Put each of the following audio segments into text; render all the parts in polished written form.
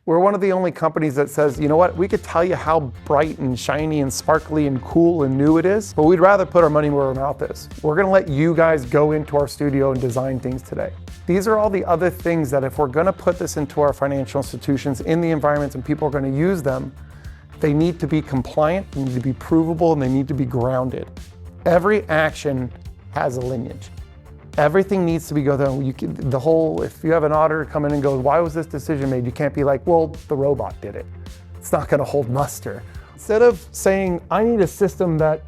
We're one of the only companies that says, you know what, we could tell you how bright and shiny and sparkly and cool and new it is, but we'd rather put our money where our mouth is. We're gonna let you guys go into our studio and design things today. These are all the other things that if we're gonna put this into our financial institutions in the environments and people are gonna use them, they need to be compliant, they need to be provable, and they need to be grounded. Every action has a lineage. Everything needs to be go there. If you have an auditor come in and go, why was this decision made? You can't be like, well, the robot did it. It's not gonna hold muster. Instead of saying, I need a system that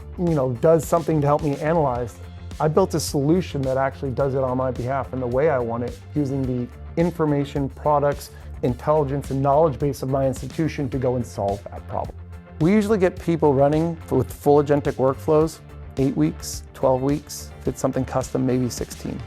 does something to help me analyze, I built a solution that actually does it on my behalf and the way I want it, using the information, products, intelligence, and knowledge base of my institution to go and solve that problem. We usually get people running with full agentic workflows, 8 weeks, 12 weeks, if it's something custom, maybe 16.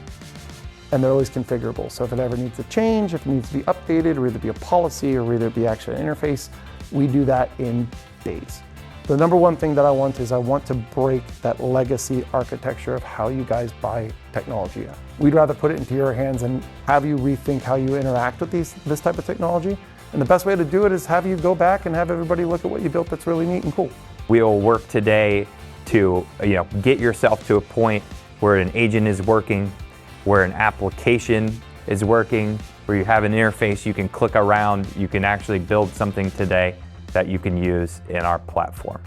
And they're always configurable. So if it ever needs to change, if it needs to be updated, or either be a policy or either be actually an interface, we do that in days. The number one thing that I want is I want to break that legacy architecture of how you guys buy technology. We'd rather put it into your hands and have you rethink how you interact with this type of technology. And the best way to do it is have you go back and have everybody look at what you built that's really neat and cool. We will work today to get yourself to a point where an agent is working, where an application is working, where you have an interface you can click around, you can actually build something today that you can use in our platform.